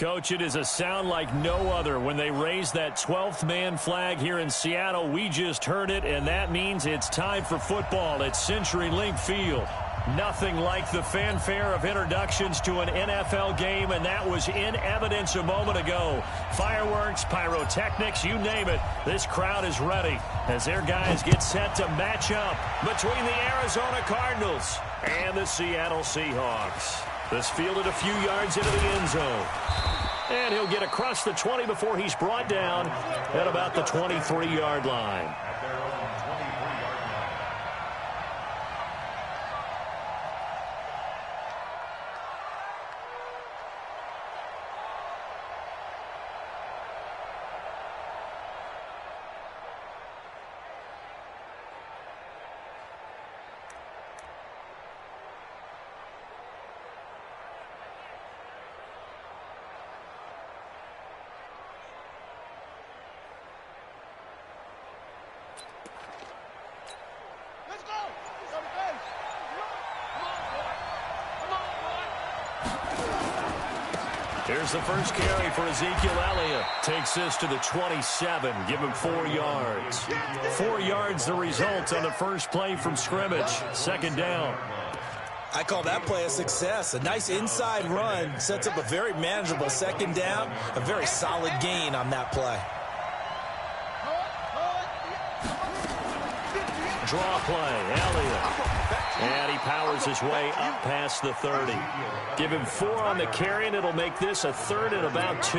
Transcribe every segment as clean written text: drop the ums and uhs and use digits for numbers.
Coach, it is a sound like no other when they raise that 12th man flag here in Seattle. We just heard it, and that means it's time for football at CenturyLink Field. Nothing like the fanfare of introductions to an NFL game, and that was in evidence a moment ago. Fireworks, pyrotechnics, you name it. This crowd is ready as their guys get set to match up between the Arizona Cardinals and the Seattle Seahawks. This fielded a few yards into the end zone. And he'll get across the 20 before he's brought down at about the 23-yard line. Here's the first carry for Ezekiel Elliott. Takes this to the 27. Give him 4 yards. 4 yards the result on the first play from scrimmage. Second down. I call that play a success. A nice inside run. Sets up a very manageable second down. A very solid gain on that play. Draw play. Elliott. And he powers his way up past the 30. Give him 4 on the carry, and it'll make this a third and about 2.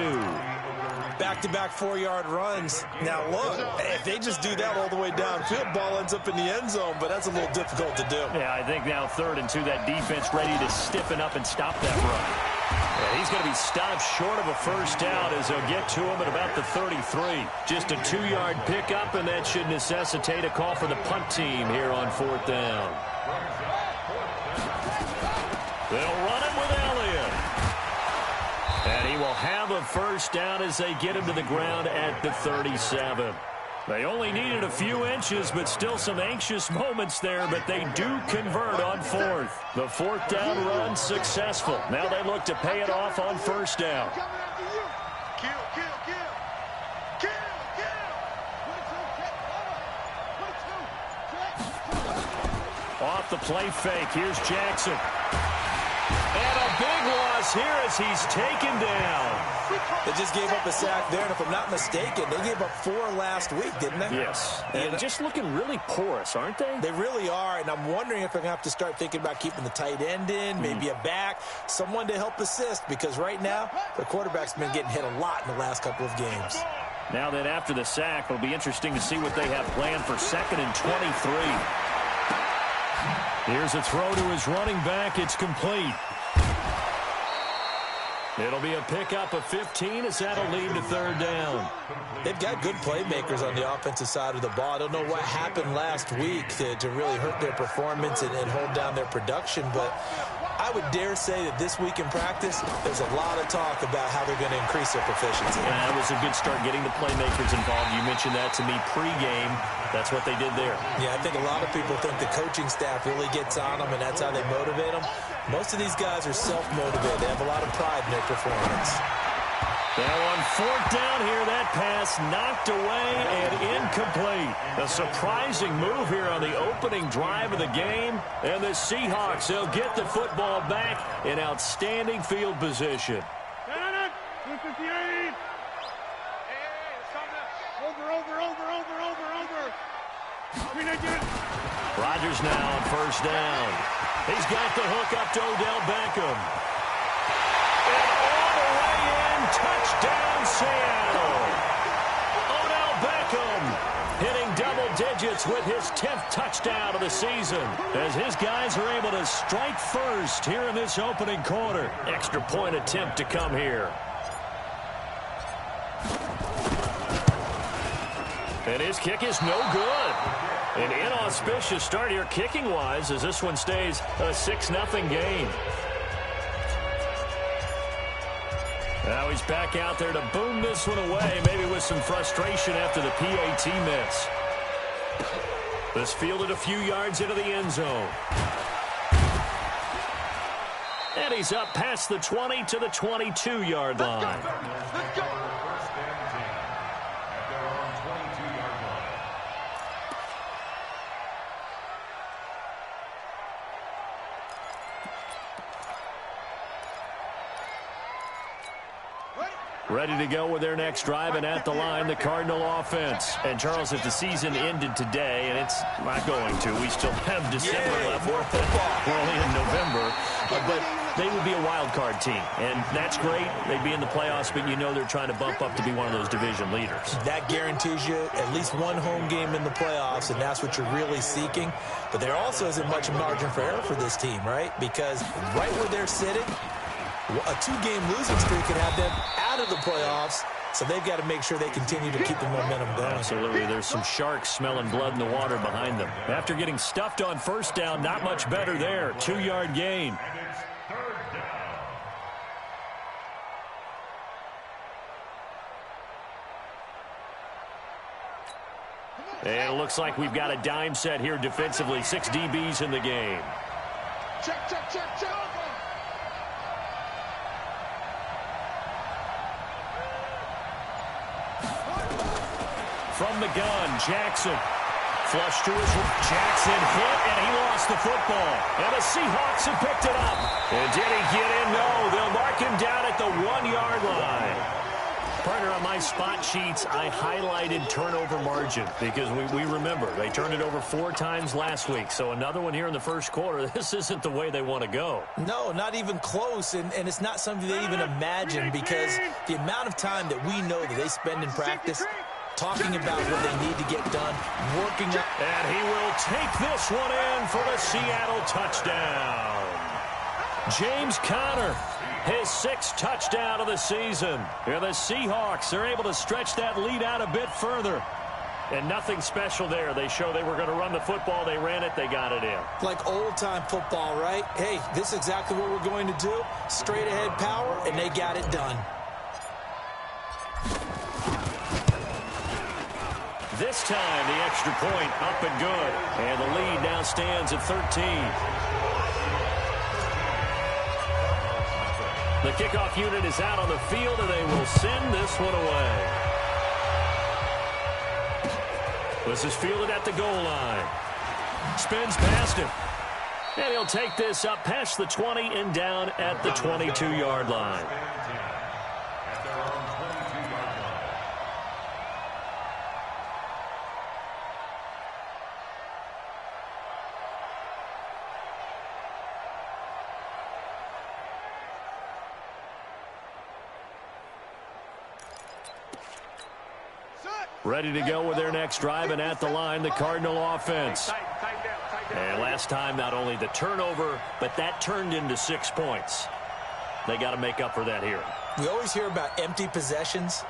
Back-to-back 4-yard runs. Now, look, if they just do that all the way downfield, ball ends up in the end zone, but that's a little difficult to do. Yeah, I think now 3rd and 2, that defense ready to stiffen up and stop that run. Yeah, he's going to be stopped short of a first down as they'll get to him at about the 33. Just a 2-yard pickup, and that should necessitate a call for the punt team here on 4th down. They'll run it with Elliott. And he will have a first down as they get him to the ground at the 37. They only needed a few inches, but still some anxious moments there, but they do convert on 4th. The 4th down run successful. Now they look to pay it off on first down. Off the play fake. Here's Jackson. And a big loss here as he's taken down. They just gave up a sack there, and if I'm not mistaken, they gave up 4 last week, didn't they? Yes. And just looking really porous, aren't they? They really are, and I'm wondering if they're going to have to start thinking about keeping the tight end in, maybe a back, someone to help assist, because right now, the quarterback's been getting hit a lot in the last couple of games. Now that after the sack, it'll be interesting to see what they have planned for 2nd and 23. Here's a throw to his running back. It's complete. It'll be a pickup of 15 as that'll lead to 3rd down. They've got good playmakers on the offensive side of the ball. I don't know what happened last week to really hurt their performance and hold down their production, but I would dare say that this week in practice, there's a lot of talk about how they're going to increase their proficiency. That was a good start getting the playmakers involved. You mentioned that to me pregame. That's what they did there. Yeah, I think a lot of people think the coaching staff really gets on them, and that's how they motivate them. Most of these guys are self-motivated. They have a lot of pride in their performance. Now on 4th down here, that pass knocked away and incomplete. A surprising move here on the opening drive of the game. And the Seahawks, they'll get the football back in outstanding field position. Rodgers now on 1st down. He's got the hook up to Odell Beckham. And all the way in, touchdown Seattle. Odell Beckham hitting double digits with his 10th touchdown of the season as his guys are able to strike first here in this opening quarter. Extra point attempt to come here. And his kick is no good. An inauspicious start here kicking-wise as this one stays a 6-0 game. Now he's back out there to boom this one away, maybe with some frustration after the PAT miss. This fielded a few yards into the end zone. And he's up past the 20 to the 22-yard line. Let's go. Ready to go with their next drive, and at the line, the Cardinal offense. And, Charles, if the season ended today, and it's not going to, we still have December left. We're only in November. But they would be a wild card team, and that's great. They'd be in the playoffs, but you know they're trying to bump up to be one of those division leaders. That guarantees you at least one home game in the playoffs, and that's what you're really seeking. But there also isn't much margin for error for this team, right? Because right where they're sitting, a two-game losing streak could have them out of the playoffs, so they've got to make sure they continue to keep the momentum going. Absolutely. There's some sharks smelling blood in the water behind them. After getting stuffed on first down, not much better there. 2-yard gain. And it looks like we've got a dime set here defensively. 6 DBs in the game. Check, check, check, check. From the gun, Jackson. Flush to his Jackson hit, and he lost the football. And the Seahawks have picked it up. And did he get in? No. They'll mark him down at the 1-yard line. Partner, on my spot sheets, I highlighted turnover margin because we remember they turned it over 4 times last week. So another one here in the first quarter. This isn't the way they want to go. No, not even close, and it's not something they even imagine because the amount of time that we know that they spend in practice talking about what they need to get done, working up. And he will take this one in for the Seattle touchdown. James Conner, his 6th touchdown of the season. And the Seahawks are able to stretch that lead out a bit further. And nothing special there. They show they were going to run the football. They ran it. They got it in. Like old-time football, right? Hey, this is exactly what we're going to do. Straight-ahead power, and they got it done. This time, the extra point up and good. And the lead now stands at 13. The kickoff unit is out on the field, and they will send this one away. This is fielded at the goal line. Spins past him. And he'll take this up past the 20 and down at the 22-yard line. Ready to go with their next drive, and at the line, the Cardinal offense. And last time, not only the turnover, but that turned into 6 points. They got to make up for that here. We always hear about empty possessions,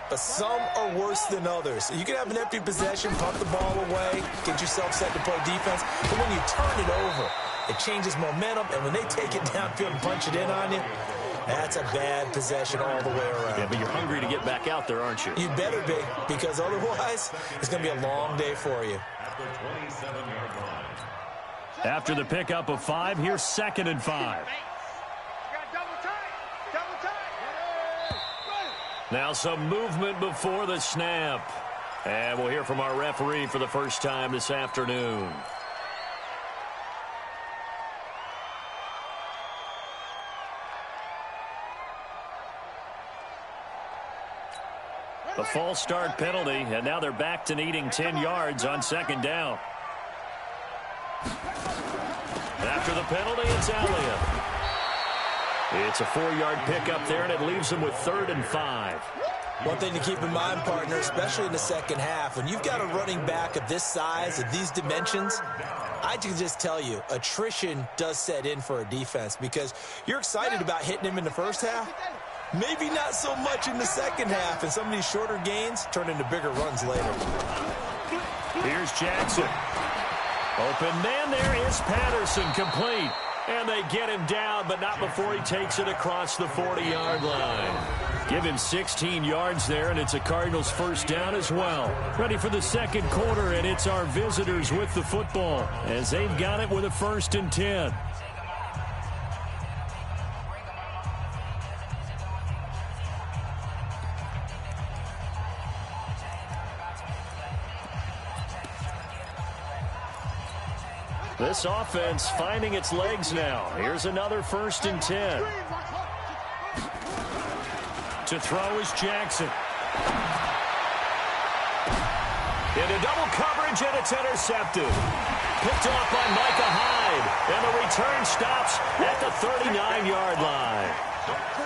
but some are worse than others. You can have an empty possession, pump the ball away, get yourself set to play defense, but when you turn it over, it changes momentum, and when they take it downfield and punch it in on you, that's a bad possession all the way around. Yeah, but you're hungry to get back out there, aren't you? You better be, because otherwise, it's going to be a long day for you. After the pickup of 5, here's 2nd and 5. Now some movement before the snap. And we'll hear from our referee for the first time this afternoon. A false start penalty, and now they're back to needing 10 yards on 2nd down. After the penalty, it's Elliott. It's a 4-yard pickup there, and it leaves them with 3rd and 5. One thing to keep in mind, partner, especially in the second half, when you've got a running back of this size, of these dimensions, I can just tell you, attrition does set in for a defense because you're excited about hitting him in the first half. Maybe not so much in the second half, and some of these shorter gains turn into bigger runs later. Here's Jackson. Open man there is Patterson, complete. And they get him down, but not before he takes it across the 40-yard line. Give him 16 yards there, and it's a Cardinals first down as well. Ready for the second quarter, and it's our visitors with the football as they've got it with a 1st and 10. This offense finding its legs now. Here's another 1st and 10. To throw is Jackson. Into double coverage, and it's intercepted. Picked off by Micah Hyde. And the return stops at the 39-yard line.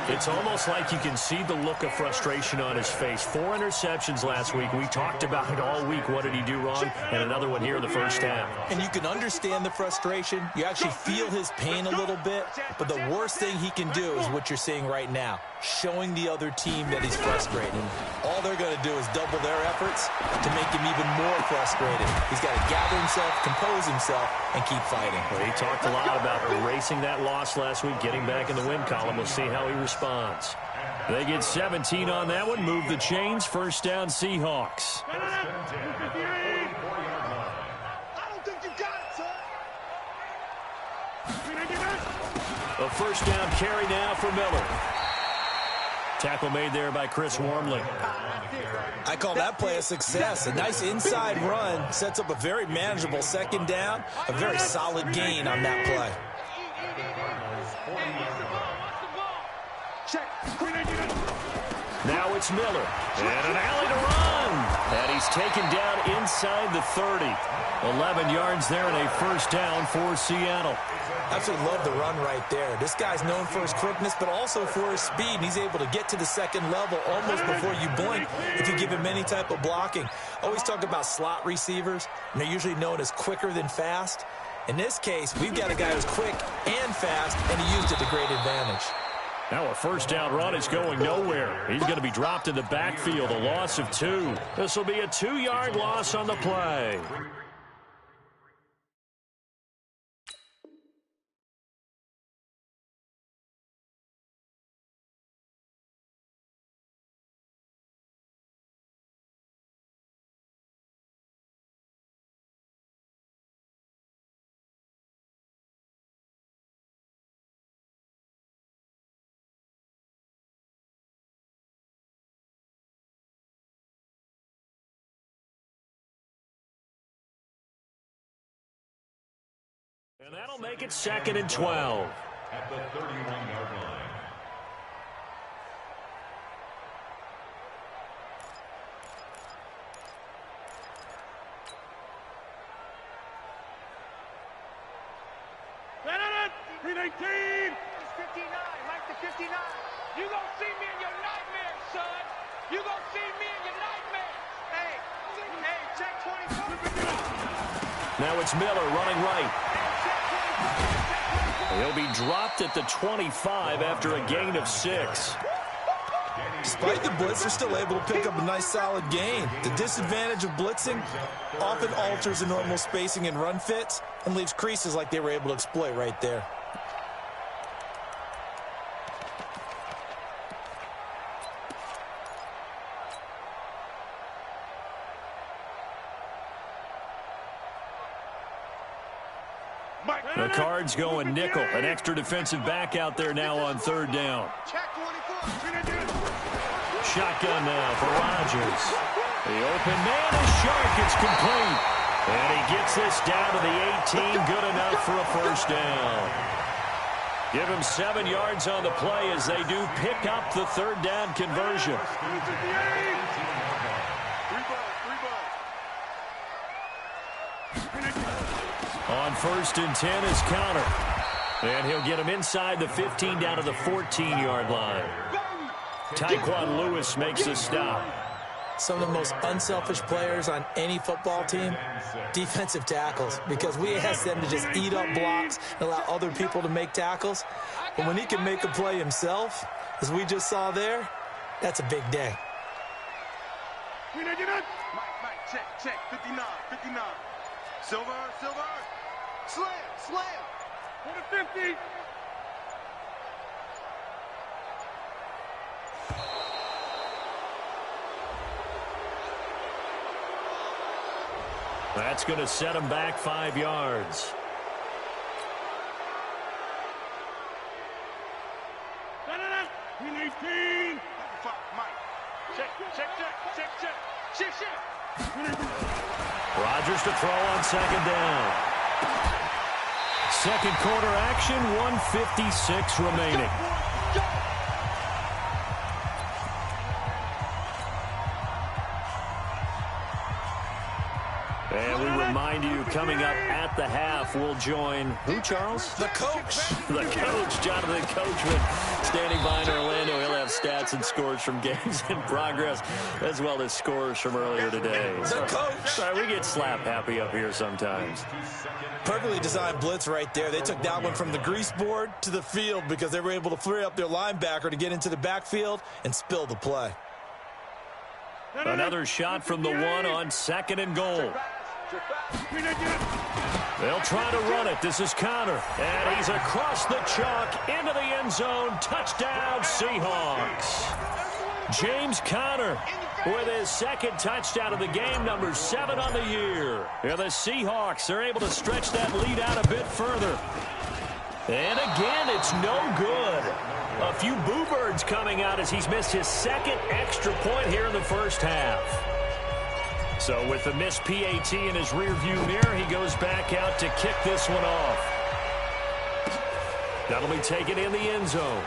It's almost like you can see the look of frustration on his face. 4 interceptions last week. We talked about it all week. What did he do wrong? And another one here in the first half. And you can understand the frustration. You actually feel his pain a little bit. But the worst thing he can do is what you're seeing right now, showing the other team that he's frustrated. All they're going to do is double their efforts to make him even more frustrated. He's got to gather himself, compose himself, and keep fighting. Well, he talked a lot about erasing that loss last week, getting back in the win column. We'll see how he responds. They get 17 on that one, move the chains, 1st down Seahawks. I don't think you got it, son. A 1st down carry now for Miller. Tackle made there by Chris Wormley. I call that play a success. A nice inside run sets up a very manageable 2nd down, a very solid gain on that play. Now it's Miller. And an alley to run. And he's taken down inside the 30. 11 yards there and a 1st down for Seattle. Absolutely love the run right there. This guy's known for his quickness, but also for his speed. He's able to get to the 2nd level almost before you blink if you give him any type of blocking. Always talk about slot receivers, and they're usually known as quicker than fast. In this case, we've got a guy who's quick and fast, and he used it to great advantage. Now a 1st down run is going nowhere. He's going to be dropped in the backfield, a loss of 2. This will be a 2-yard loss on the play. And that'll make it 2nd and 12. At the 31-yard line. Green 18. It's 59, Mike the 59. You gonna see me in your nightmares, son. You gonna see me in your nightmares. Hey, check 24. Now it's Miller running right. He'll be dropped at the 25 after a gain of 6. Despite the blitz, they're still able to pick up a nice solid gain. The disadvantage of blitzing often alters the normal spacing and run fits and leaves creases like they were able to exploit right there. The Cards going nickel. An extra defensive back out there now on 3rd down. Shotgun now for Rodgers. The open man is sharp. It's complete. And he gets this down to the 18. Good enough for a 1st down. Give him 7 yards on the play as they do pick up the 3rd down conversion. On 1st and 10 is Counter. And he'll get him inside the 15 down to the 14-yard line. Tyquan Lewis makes a stop. Some of the most unselfish players on any football team, defensive tackles, because we ask them to just eat up blocks and allow other people to make tackles. But when he can make a play himself, as we just saw there, that's a big day. Mike, check, 59. Silver, slam. For the 50. That's going to set him back 5 yards. Green 18. Mike, check. Rodgers to throw on 2nd down. second quarter action, 1:56 remaining. And we remind you, coming up at the half, we'll join who, Charles? The coach. The coach, Jonathan Coachman, standing by in Orlando. He'll have stats and scores from games in progress, as well as scores from earlier today. The coach. Sorry, we get slap happy up here sometimes. Perfectly designed blitz right there. They took that one from the grease board to the field because they were able to free up their linebacker to get into the backfield and spill the play. Another shot from the one on 2nd and goal. They'll try to run it. This is Conner. And he's across the chalk into the end zone. Touchdown, Seahawks. James Conner with his second touchdown of the game, number 7 on the year. And the Seahawks are able to stretch that lead out a bit further. And again, it's no good. A few boo birds coming out as he's missed his second extra point here in the first half. So with the missed PAT in his rearview mirror, he goes back out to kick this one off. That'll be taken in the end zone.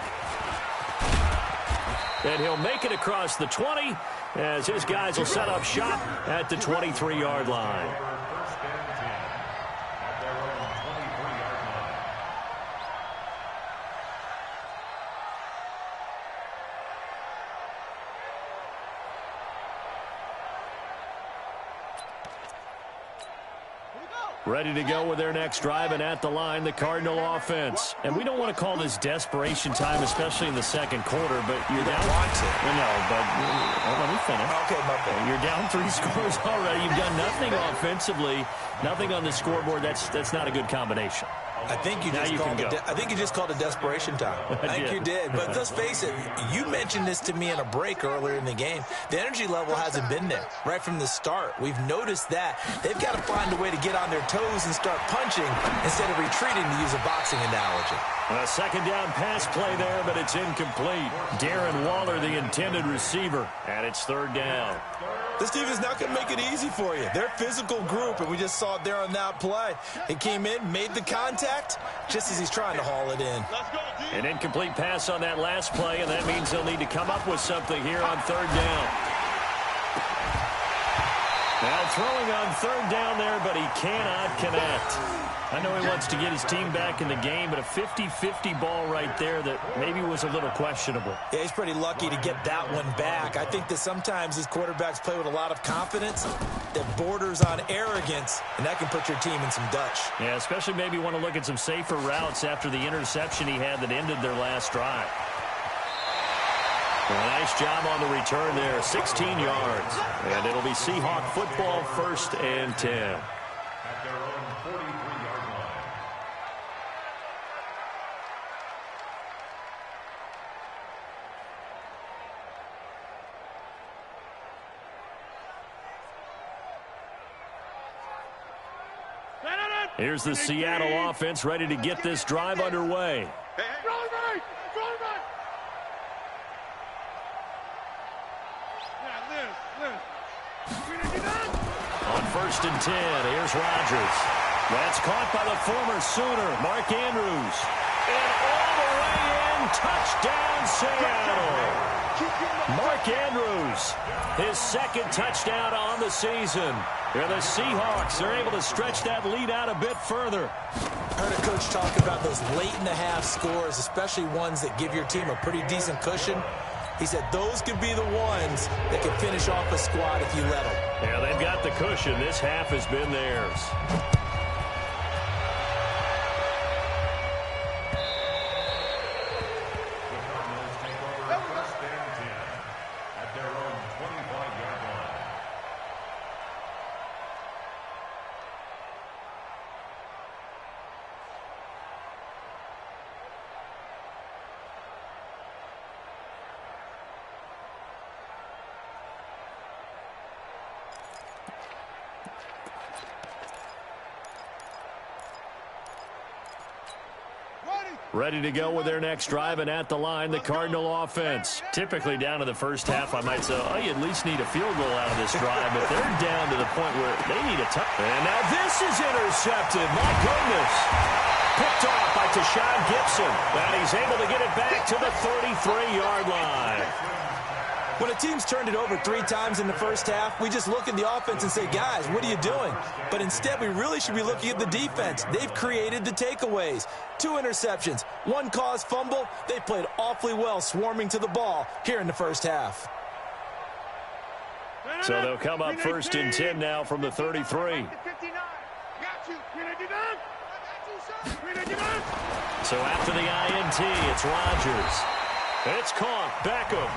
And he'll make it across the 20 as his guys will set up shop at the 23-yard line. Ready to go with their next drive, and at the line, the Cardinal offense. And we don't want to call this desperation time, especially in the second quarter, but you're down. No, but let me finish. Okay, my bad. You're down 3 scores already. You've done nothing offensively, nothing on the scoreboard. That's not a good combination. I think you just called it desperation time. I think you did. But let's face it, you mentioned this to me in a break earlier in the game. The energy level hasn't been there right from the start. We've noticed that. They've got to find a way to get on their toes and start punching instead of retreating, to use a boxing analogy. A second down pass play there, but it's incomplete. Darren Waller, the intended receiver, and it's 3rd down. This team is not going to make it easy for you. They're a physical group, and we just saw it there on that play. He came in, made the contact, just as he's trying to haul it in. An incomplete pass on that last play, and that means they'll need to come up with something here on 3rd down. Now throwing on 3rd down there, but he cannot connect. I know he wants to get his team back in the game, but a 50-50 ball right there that maybe was a little questionable. Yeah, he's pretty lucky to get that one back. I think that sometimes these quarterbacks play with a lot of confidence that borders on arrogance, and that can put your team in some Dutch. Yeah, especially maybe want to look at some safer routes after the interception he had that ended their last drive. Well, nice job on the return there, 16 yards. And it'll be Seahawk football, 1st and 10. At their own 43-yard line. Here's the Seattle offense ready to get this drive underway. On 1st and 10, here's Rodgers. That's caught by the former Sooner, Mark Andrews. And all the way in, touchdown Seattle. Mark Andrews, his 2nd touchdown on the season. And the Seahawks are able to stretch that lead out a bit further. I heard a coach talk about those late-in-the-half scores, especially ones that give your team a pretty decent cushion. He said those could be the ones that can finish off a squad if you let them. Yeah, they've got the cushion. This half has been theirs. The Cardinals take over 1st and 10 at their own 25-yard line. Ready to go with their next drive, and at the line, the Cardinal offense. Typically down to the first half, I might say, oh, you at least need a field goal out of this drive, but they're down to the point where they need a touchdown. And now this is intercepted. My goodness. Picked to Sean Gibson. And he's able to get it back to the 33-yard line. When a team's turned it over 3 times in the first half, we just look at the offense and say, guys, what are you doing? But instead, we really should be looking at the defense. They've created the takeaways. 2 interceptions, 1 caused fumble. They played awfully well swarming to the ball here in the first half. So they'll come up first and 10 now from the 33. So after the INT, it's Rodgers. It's caught. Beckham.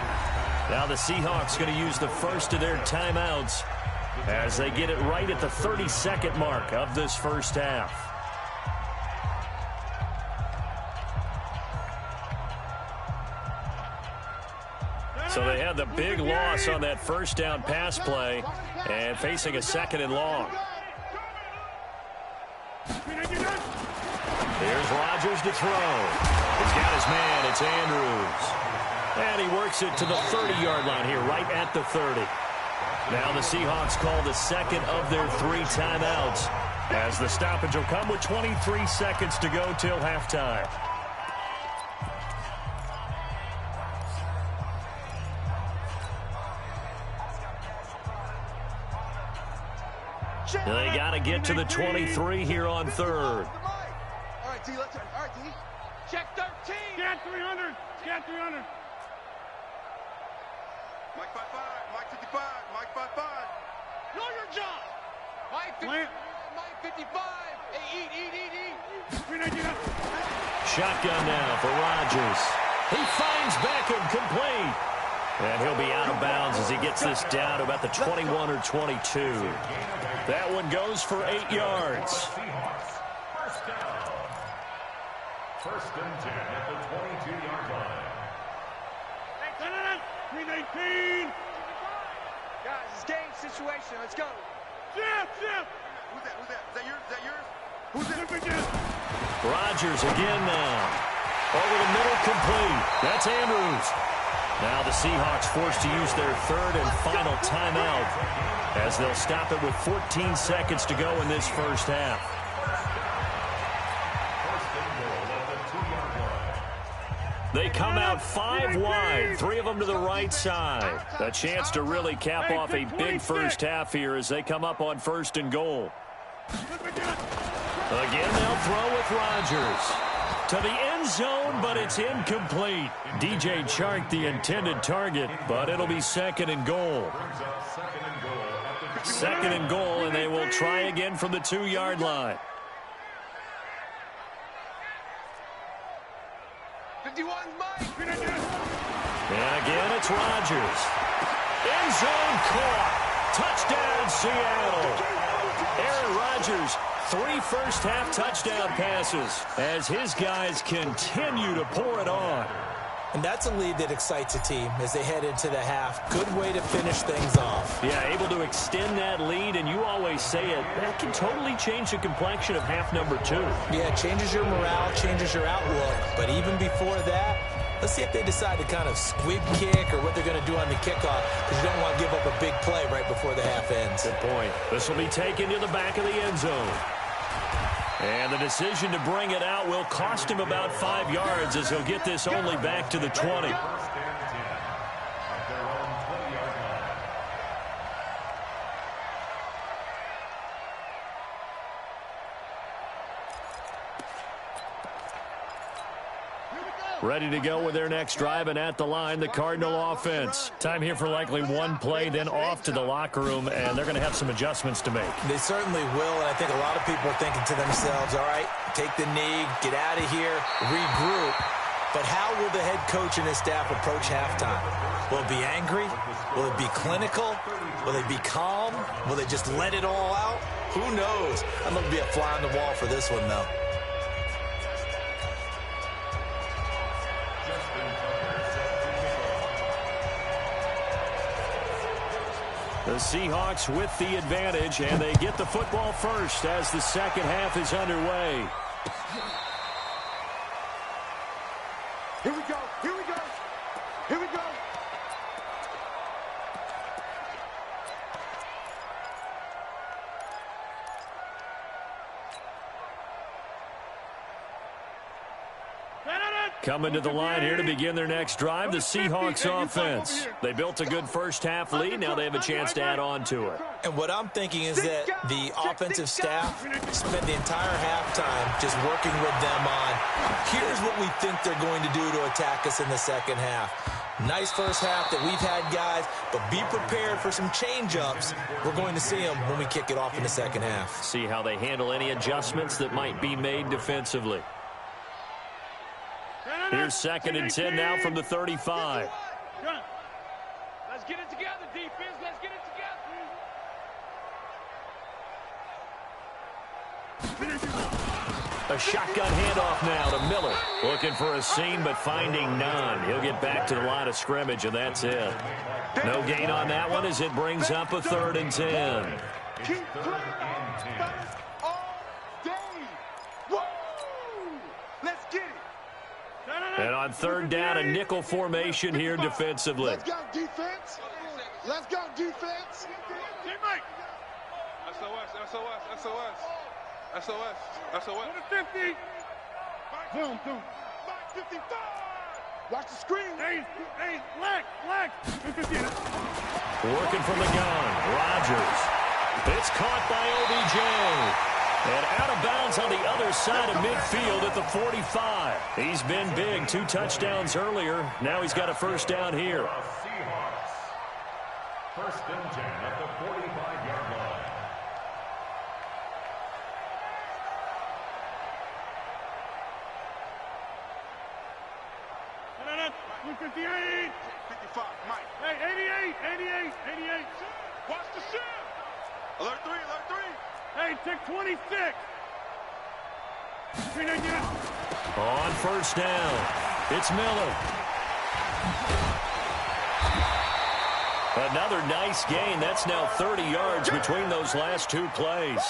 Now the Seahawks going to use the first of their timeouts as they get it right at the 32nd mark of this first half. So they had the big loss on that first down pass play and facing a 2nd and long. Here's Rodgers to throw. He's got his man. It's Andrews. And he works it to the 30-yard line here, right at the 30. Now the Seahawks call the second of their 3 timeouts as the stoppage will come with 23 seconds to go till halftime. They got to get to the 23 here on 3rd. All right, D, let's all right, D. Check 13. Scan 300. Scan 300. Mike 55. Mike 55. Mike 55. Know your job. Mike 55. Mike 55. Hey, eat. Shotgun now for Rodgers. He finds Beckham complete. And he'll be out of bounds as he gets this down to about the 21 or 22. That one goes for 8 yards. First down. First and 10 at the 22-yard line. 319. Guys, it's game situation. Let's go. Chip. Who's that? Is that yours? Who's that? Rodgers again now. Over the middle, complete. That's Andrews. Now the Seahawks forced to use their 3rd and final timeout as they'll stop it with 14 seconds to go in this first half. They come out 5 wide, 3 of them to the right side. A chance to really cap off a big first half here as they come up on 1st and goal. Again, they'll throw with Rodgers. To the end zone, but it's incomplete. DJ Chark, the intended target, but it'll be 2nd and goal. 2nd and goal, and they will try again from the 2-yard line. 51's Mike. And again, it's Rodgers. End zone caught. Touchdown, Seattle. Aaron Rodgers, 3 first-half touchdown passes as his guys continue to pour it on. And that's a lead that excites a team as they head into the half. Good way to finish things off. Yeah, able to extend that lead, and you always say it, that can totally change the complexion of half number 2. Yeah, it changes your morale, changes your outlook. But even before that, let's see if they decide to kind of squib kick or what they're going to do on the kickoff, because you don't want to give up a big play right before the half ends. Good point. This will be taken to the back of the end zone. And the decision to bring it out will cost him about 5 yards as he'll get this only back to the 20. Ready to go with their next drive, and at the line, the Cardinal offense. Time here for likely 1 play, then off to the locker room, and they're going to have some adjustments to make. They certainly will, and I think a lot of people are thinking to themselves, all right, take the knee, get out of here, regroup. But how will the head coach and his staff approach halftime? Will it be angry? Will it be clinical? Will they be calm? Will they just let it all out? Who knows? I'm going to be a fly on the wall for this one, though. The Seahawks with the advantage, and they get the football first as the second half is underway. Here we go. Here we go. Here we go. Coming to the line here to begin their next drive, the Seahawks offense. They built a good first-half lead. Now they have a chance to add on to it. And what I'm thinking is that the offensive staff spent the entire halftime just working with them on, here's what we think they're going to do to attack us in the second half. Nice first half that we've had, guys, but be prepared for some change-ups. We're going to see them when we kick it off in the second half. See how they handle any adjustments that might be made defensively. Here's 2nd and 10 now from the 35. Let's get it together, defense. Let's get it together. A shotgun handoff now to Miller. Looking for a seam, but finding none. He'll get back to the line of scrimmage, and that's it. No gain on that one as it brings up a 3rd and 10. Keep playing all day. Woo! Let's get it. And on 3rd down, a nickel formation here defensively. Let's go, defense. Let's go, defense. Teammate. SOS, SOS, SOS. SOS, SOS. 50. Boom, boom. 55. Watch the screen. Hey, black. Working from the gun, Rodgers. It's caught by OBJ. And out of bounds on the other side of midfield at the 45. He's been big, 2 touchdowns earlier. Now he's got a first down here. Seahawks. 1st and 10 at the 45-yard line. No. 58. 55, Mike. Hey, 88. Watch the shift. Alert 3. Hey, tick 26. On 1st down, it's Miller. Another nice gain. That's now 30 yards between those last 2 plays.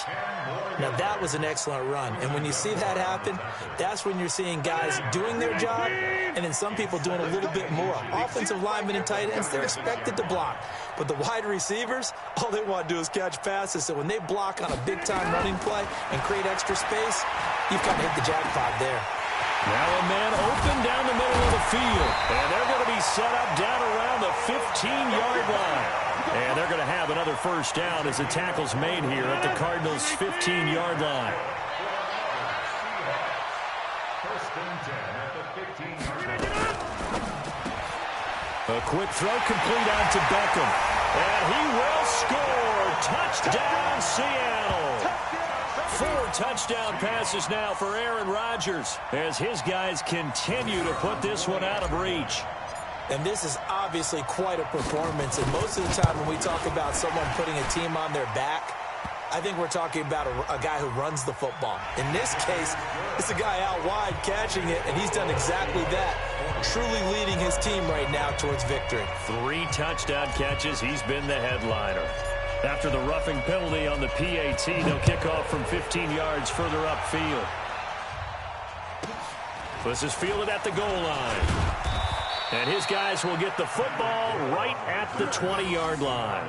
Now, that was an excellent run. And when you see that happen, that's when you're seeing guys doing their job and then some people doing a little bit more. Offensive linemen and tight ends, they're expected to block. But the wide receivers, all they want to do is catch passes. So when they block on a big-time running play and create extra space, you've got to hit the jackpot there. Now a man open down the middle of the field. And they're going to be set up down around the 15-yard line. And they're going to have another first down as the tackle's made here at the Cardinals' 15-yard line. 1st and 10 at the 15-yard line. A quick throw complete out to Beckham. And he will score. Touchdown, Seattle. 4 touchdown passes now for Aaron Rodgers as his guys continue to put this one out of reach. And this is obviously quite a performance. And most of the time when we talk about someone putting a team on their back, I think we're talking about a guy who runs the football. In this case, it's a guy out wide catching it, and he's done exactly that, truly leading his team right now towards victory. 3 touchdown catches. He's been the headliner. After the roughing penalty on the PAT, they'll kick off from 15 yards further upfield. This is fielded at the goal line. And his guys will get the football right at the 20-yard line.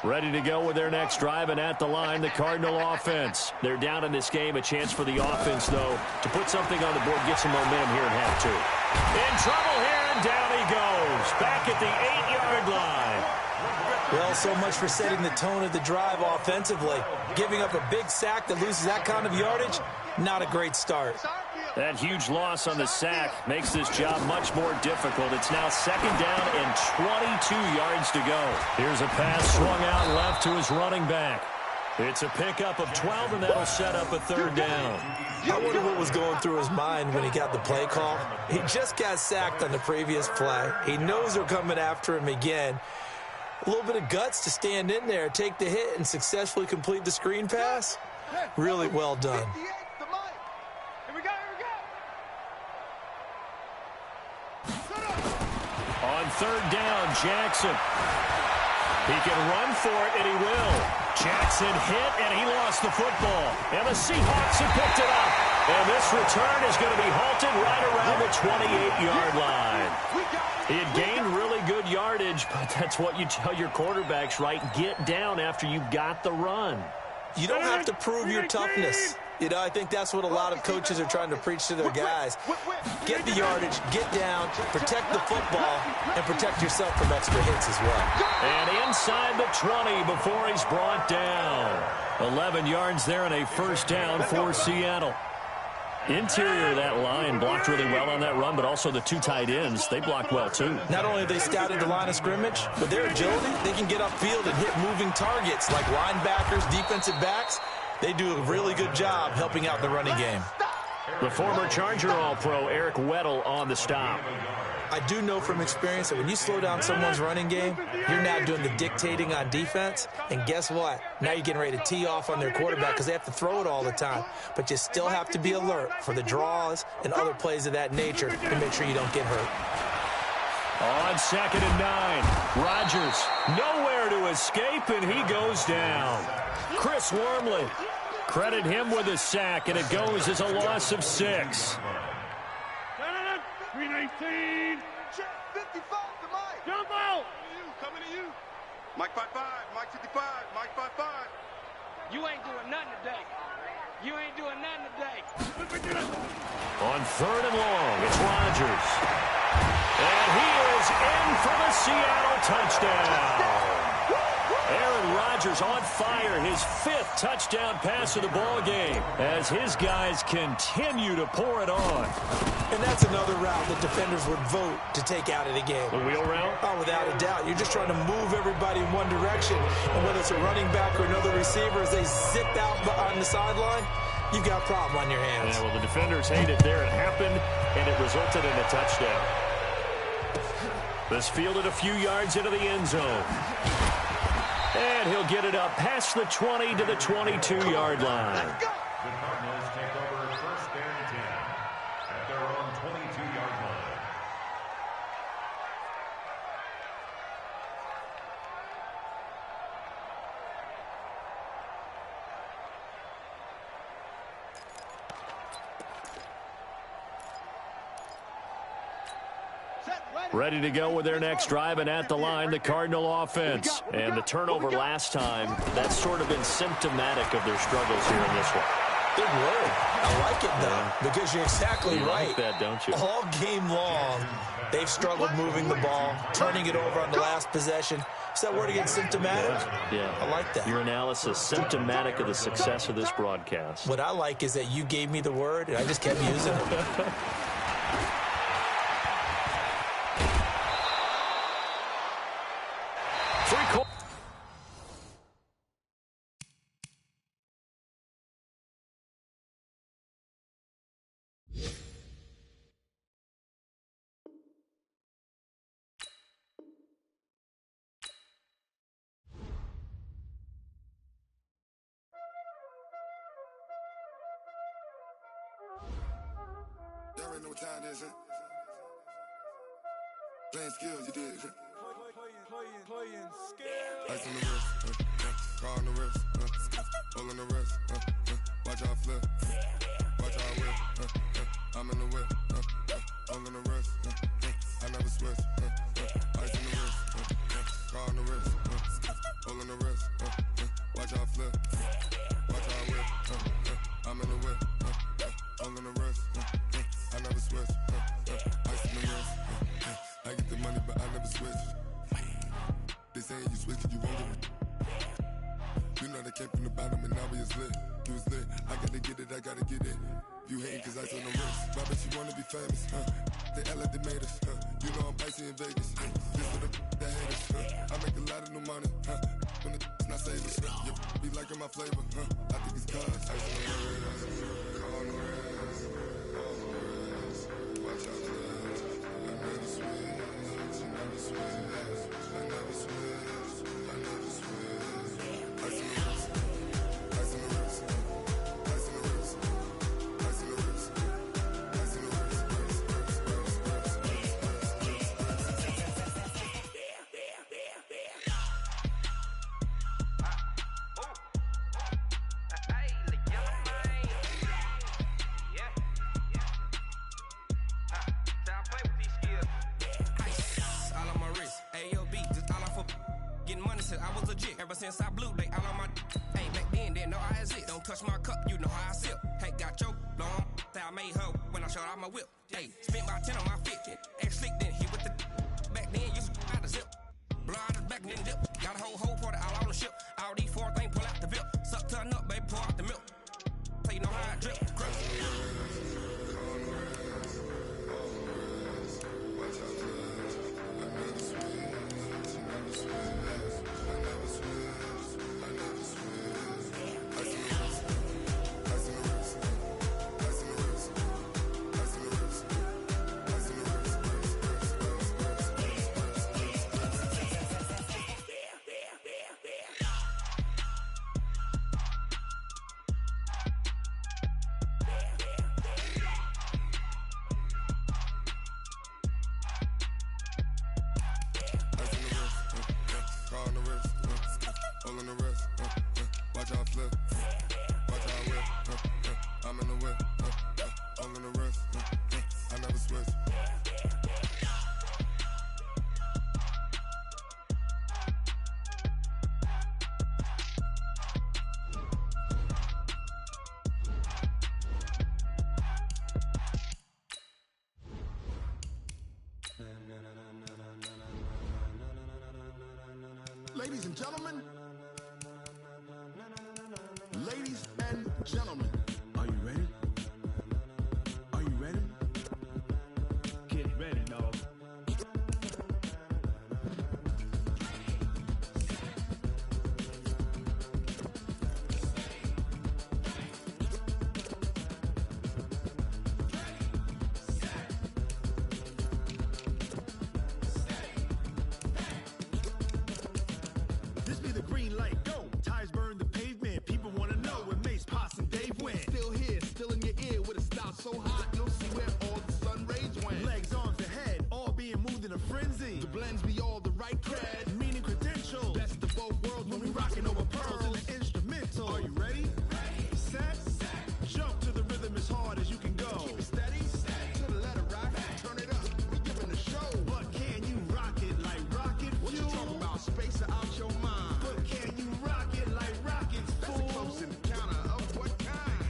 Ready to go with their next drive, and at the line, the Cardinal offense. They're down in this game. A chance for the offense, though, to put something on the board, get some momentum here in half 2. In trouble here, and down he goes. Back at the 8-yard line. Well, so much for setting the tone of the drive offensively. Giving up a big sack that loses that kind of yardage, not a great start. That huge loss on the sack makes this job much more difficult. It's now 2nd down and 22 yards to go. Here's a pass swung out left to his running back. It's a pickup of 12, and that'll set up a 3rd down. I wonder what was going through his mind when he got the play call. He just got sacked on the previous play. He knows they're coming after him again. A little bit of guts to stand in there, take the hit, and successfully complete the screen pass. Really well done. On 3rd down, Jackson. He can run for it, and he will. Jackson hit, and he lost the football. And the Seahawks have picked it up. And this return is going to be halted right around the 28-yard line. He had gained really good yardage, but that's what you tell your quarterbacks, right? Get down after you got the run. You don't have to prove your toughness. You know, I think that's what a lot of coaches are trying to preach to their guys. Get the yardage, get down, protect the football, and protect yourself from extra hits as well. And inside the 20 before he's brought down. 11 yards there and a first down for Seattle. Interior of that line blocked really well on that run, but also the two tight ends, they blocked well too. Not only have they scouted the line of scrimmage, but their agility, they can get upfield and hit moving targets like linebackers, defensive backs. They do a really good job helping out the running game. The former Charger All-Pro Eric Weddle on the stop. I do know from experience that when you slow down someone's running game, you're now doing the dictating on defense. And guess what? Now you're getting ready to tee off on their quarterback because they have to throw it all the time. But you still have to be alert for the draws and other plays of that nature to make sure you don't get hurt. On 2nd and 9, Rodgers nowhere to escape, and he goes down. Chris Wormley, credit him with a sack, and it goes as a loss of 6. 319. Check 55 to Mike. Jump out. Coming to you. Mike 55. Mike 55. Mike 55. You ain't doing nothing today. You ain't doing nothing today. On 3rd and long, it's Rodgers. And he is in for the Seattle touchdown. Aaron Rodgers on fire, his 5th touchdown pass of the ball game as his guys continue to pour it on. And that's another route that defenders would vote to take out of the game. The wheel route? Oh, without a doubt. You're just trying to move everybody in one direction. And whether it's a running back or another receiver, as they zip out on the sideline, you've got a problem on your hands. Yeah, well, the defenders hate it there. It happened, and it resulted in a touchdown. This fielded a few yards into the end zone. And he'll get it up past the 20 to the 22-yard line. The Cardinals take over 1st and 10 at their own 22-yard line. Ready to go with their next drive, and at the line, the Cardinal offense. And the turnover last time, that's sort of been symptomatic of their struggles here in this one. Big word. I like it, though, because you're exactly right. Like that, don't you? All game long, they've struggled moving the ball, turning it over on the last possession. Is that word again, symptomatic? Yeah. I like that. Your analysis, symptomatic of the success of this broadcast. What I like is that you gave me the word, and I just kept using it. Y'all already know what time it is, huh? Playing skills, you did. Playing skills. Ice on the wrist, car on the wrist, hole in the wrist, watch out flip, watch out whip, I'm in the whip, hole in the wrist, I never switch, ice on the wrist, car on the wrist, hole in the wrist, watch out flip, watch out whip, I'm in the whip, hole in the wrist, I never switch, ice on the wrist, I get the money but I never switch. They saying you switch, you won't get it. You know they came from the bottom and now we is lit. You was lit, I gotta get it, I gotta get it. You hating cause I on the wrist. Why bet you wanna be famous, They Ella they made us, You know I'm icy in Vegas, This for the that hate us, I make a lot of new money, When it's not savers, You be liking my flavor, I think it's cause ice on the wrist, on the wrist, watch out for this. I never switch, I never switch. I never switch, I never switch. Ice in the wrist, ice in the wrist, ice in the wrist, ice in the wrist, ice in the wrist, said I was legit. Ever since I blew, they all on my hey, back then, didn't know I exist. Don't touch my cup, you know how I sip. Hey, got your long, I made her when I showed out my whip. Hey, spent about 10 on my fit. Ex-slick, then hit with the back then, used to out the zip. Blind as back, then dip. Got a whole party all on the ship. All these four things pull out the VIP. Suck, turn up, baby, pour out the milk. So you know how I drip. Ladies and gentlemen, ladies and gentlemen, are you ready? Are you ready? Get ready, dog. This be the green light, go. Tires burn the pavement. People want to know where Mace, Potts, and Dave went. Still here, still in your ear with a style so hot, you'll see where all the sun rays went. Legs, arms, and head, all being moved in a frenzy. The blends be all the right cred, meaning credentials. Best of both worlds when we rocking over pearls in the instrumental. Are you ready? Ready. Set. Jump to the rhythm as hard as you can go. Keep it steady. To the letter right. Turn it up. We giving the show. But can you rock it like rocket fuel? What you talking about? Space it out your mind. But can you rock it like rockets, fool? That's a close encounter of what kind?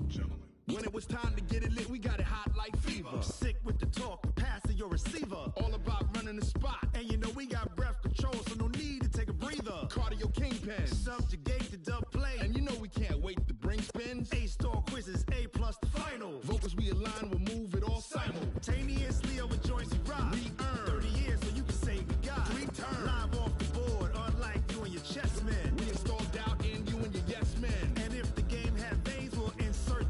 Gentlemen. When it was time to get it lit, we got it hot like fever. Sick with the talk, pass to your receiver. All about running the spot. And you know we got breath control, so no need to take a breather. Cardio kingpin. Subjugate the dub play. And you know we can't wait to bring spins. A-star quizzes, A+ the final. Vocals we align, we'll move it all simultaneously over joints we rock. We earn 30 years so you can say we got 3 turns. Live off the board, unlike you and your chess men. We install doubt in you and your yes men. And if the game had veins, we'll insert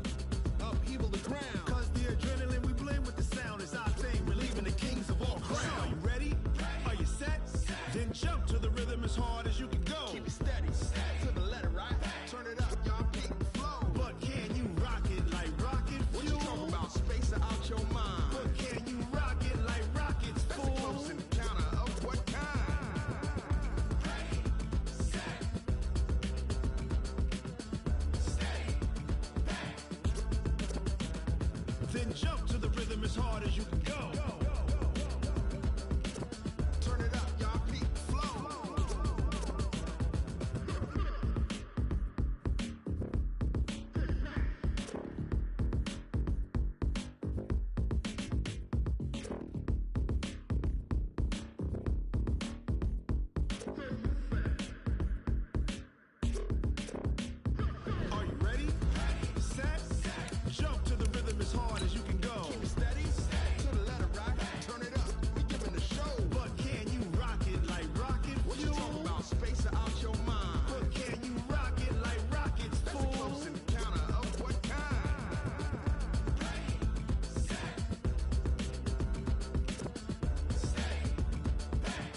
upheaval the ground. Cause the adrenaline we blend with the sound is our thing. Relieving the kings of all crowns. So are you ready? Are you set? Then jump to the rhythm as hard as you can go. Keep it steady. To the letter right. Turn it up, y'all peak flow. But can you rock it like rocket fuel? What you talking about? Space it out your mind. But can you rock it like rockets, fool? That's a close encounter of what kind? Ready, set, steady, back. Then jump to the rhythm as hard as you can go. Turn it up, y'all peak flow. Are you ready? Set. Jump to the rhythm as hard as you can go. Keep it steady. To the letter right. Turn it up. We giving the show. But can you rock it like rocket fuel? What you talking about? Space it out your mind. But can you rock it like rockets, fool? That's a close encounter of what kind? Ready, set, steady, back.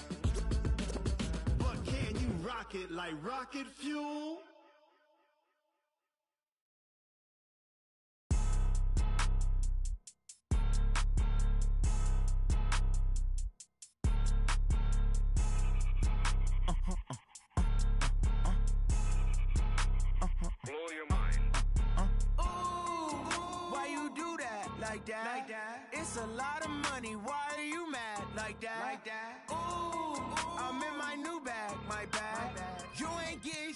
But can you rock it like rocket fuel? Blow your mind. Why you do that like that? It's a lot of money. Why are you mad? like that. Ooh, I'm in my new bag, my bad. You ain't geek,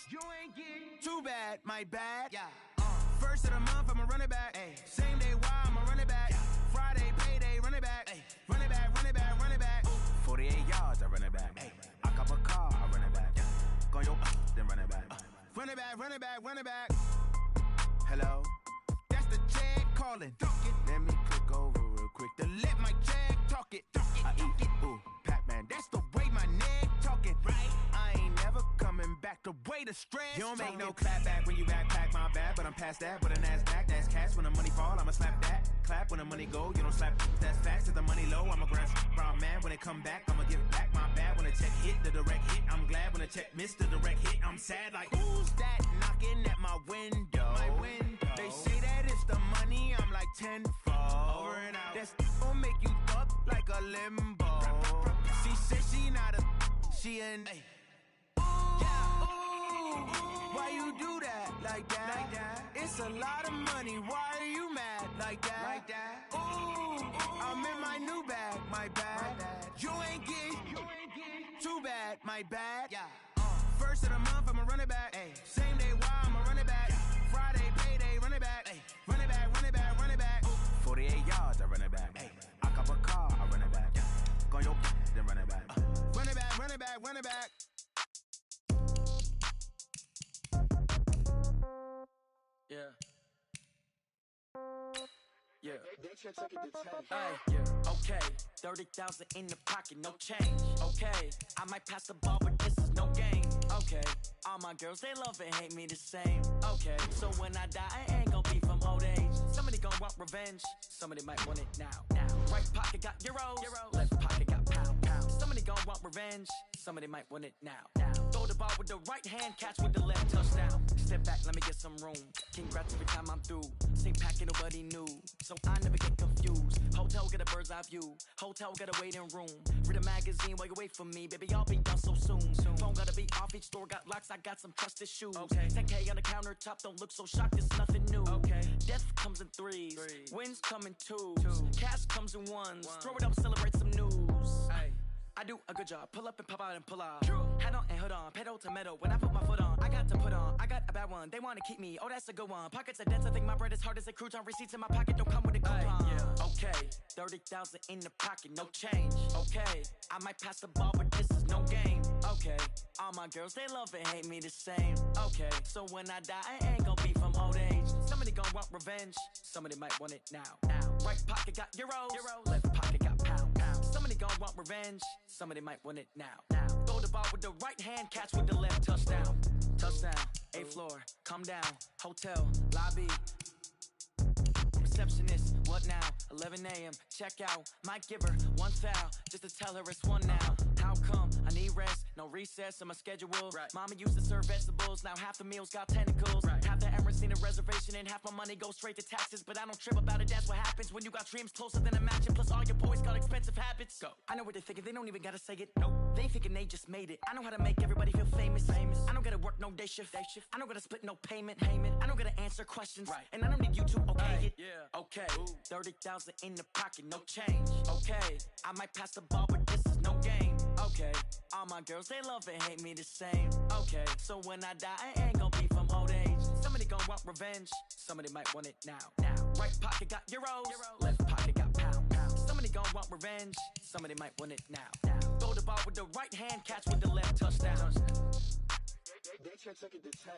too bad, my bad. First of the month, I'ma run it back. Same day, why I'ma run it back. Friday, payday, run it back. Run it back, run it back, run it back. 48 yards, I run it back. I cop a car, I run it back. Go your then run it back. Run it back, run it back, run it back. Hello, that's the check calling. Let me click over real quick to let my check talk it. I eat it, ooh, Pac-Man, that's the way my neck talking. Right, I ain't never coming back the way the stress. You don't make no clap back when you backpack, my bad, but I'm past that. But a NASDAQ, that's cash. When the money fall, I'ma slap that. Clap when the money go, you don't slap. That's facts. If the money low, I'ma grab brown man. When it come back, I'ma give back my bad. When the check hit, the direct hit, I'm glad. When the check missed the direct hit, I'm sad. Like, who's that knocking at my window? They say that it's the money, I'm like tenfold. Over and out. That's gon' make you up like a limbo. She said she not a, she an. Why you do that like that? It's a lot of money. Why are you mad like that? Ooh, I'm in my new bag, my bad. You ain't geek, too bad, my bad. First of the month, I'ma run it back. Same day, why I'ma run it back. Friday, payday, run it back. Run it back, run it back, run it back. 48 yards, I run it back. I cop a car, I run it back. Go your then run it back. Run it back, run it back, run it back. Okay, 30,000 in the pocket, no change. Okay, I might pass the ball, but this is no game. Okay, all my girls, they love and hate me the same. Okay, so when I die, I ain't gon' be from old age. Somebody gon' want revenge, somebody might want it now. Right pocket got euros, left pocket got pound. Somebody gon' want revenge, somebody might want it now. Throw the ball with the right hand, catch with the left, touchdown. Step back, let me get some room. Congrats every time I'm through. Same packet, nobody knew, so I never get confused. Hotel get a bird's eye view. Hotel get a waiting room. Read a magazine while you wait for me, baby. I'll be done so soon. Phone gotta be off. Each store got locks. I got some trusted shoes. 10K on the countertop. Don't look so shocked. It's nothing new. Death comes in threes. Wins come in twos. Cash comes in ones. Throw it up, celebrate some news. I do a good job. Pull up and pop out and pull out. Head on and hood on. Pedal to metal. When I put my foot on, I got to put on. I got a bad one. They want to keep me. Oh, that's a good one. Pockets are dense. I think my bread is hard as a crouton. Receipts in my pocket don't come with a coupon. Okay, 30,000 in the pocket, no change. Okay, I might pass the ball, but this is no game. Okay, all my girls, they love and hate me the same. Okay, so when I die, I ain't gon' be from old age. Somebody gon' want revenge. Somebody might want it now. Right pocket got euros. Left pocket got pound. Somebody gon' want revenge. Somebody might want it now. Throw the ball with the right hand, catch with the left, touchdown. Touchdown, 8th floor, come down. Hotel, lobby. Receptionist, what now? 11 a.m., check out. Might give her one foul, just to tell her it's one now. How come? I need rest, no recess in my schedule. Mama used to serve vegetables, now half the meals got tentacles. Half the Emirates need a reservation and half my money goes straight to taxes. But I don't trip about it, that's what happens when you got dreams closer than a mansion. Plus all your boys got expensive habits. Go. I know what they're thinking, they don't even gotta say it. Nope. They ain't thinking they just made it. I know how to make everybody feel famous. I don't gotta work no day shift. I don't gotta split no payment. I don't gotta answer questions. And I don't need you to okay it. Okay, 30,000 in the pocket, no change. Okay, I might pass the ball, but this is no game. Okay, all my girls, they love and hate me the same. Okay, so when I die, I ain't gon' be from old age. Somebody gon' want revenge, somebody might want it now. Right pocket got euros, left pocket got pound. Somebody gon' want revenge, somebody might want it now. Throw the ball with the right hand, catch with the left, touchdown. They took it to 10.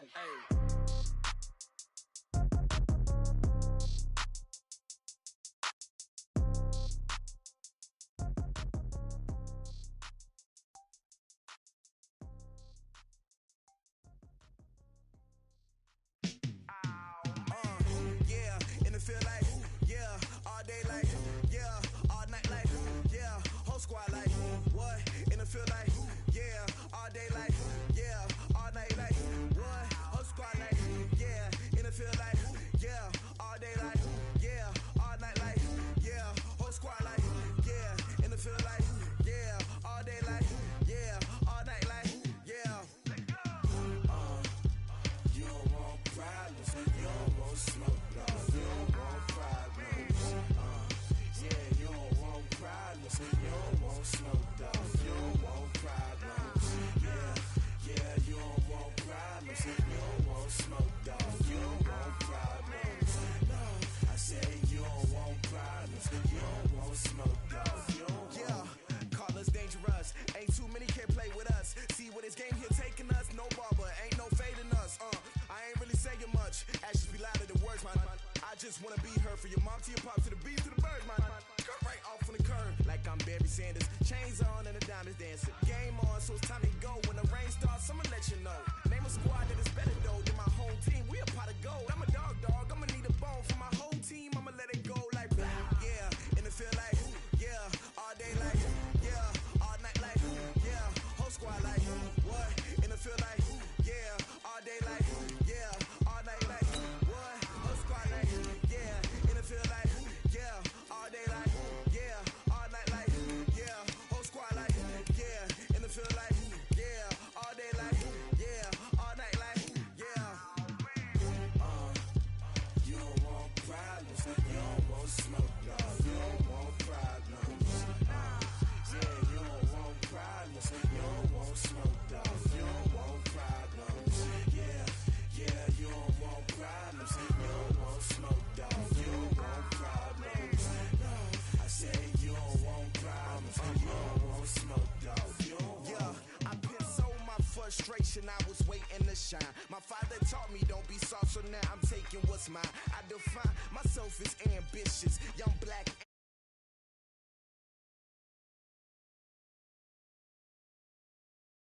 Feel like, yeah, all day like, yeah, all night like, yeah, whole squad like, what, in the feel like, yeah, all day like, yeah, all night like, what, whole squad like, yeah, in the feel like, yeah, all day like, yeah, all night like, yeah, whole squad like, yeah, in the feel like, yeah, all day like, yeah, all night like, yeah. You don't want problems, you don't want smoke, you don't want problems. smoke, dog. Yeah, call us dangerous. Ain't too many can play with us. See where this game here taking us. No barber, ain't no fading us. I ain't really saying much. Actions be louder than words, man. I just wanna be heard for your mom to your pop to the beat to the birds, man. Cut right off on the curve like I'm Barry Sanders. Chains on and the diamonds dancing. Game on, so it's time to go. When the rain starts, I'ma let you know. Name a squad that is better though than my home team. We a pot of gold. I'm a dog. I'ma need a bone for my whole team. I'ma let it go like blah. Yeah, and it feel like yeah, all day like yeah, all night like yeah, whole squad like what? And it feel like yeah, all day like yeah, all night like what? Whole squad like yeah, and it feel like yeah, all day like yeah, all night like yeah, whole squad like yeah, and it feel like yeah, all day like yeah, all night like yeah. You don't want problems, you don't want smoke, dog. You don't want problems. Yeah, you don't want problems, you don't want smoke, dog. You don't want problems. Yeah, you don't want problems, you don't want smoke, dog. You don't want problems. No, I said you don't want problems, you don't want smoke, dog. Yeah, I pissed so my frustration, I was waiting to shine. My father taught me don't be soft, so now I'm taking what's mine. I define myself as ambitious, young black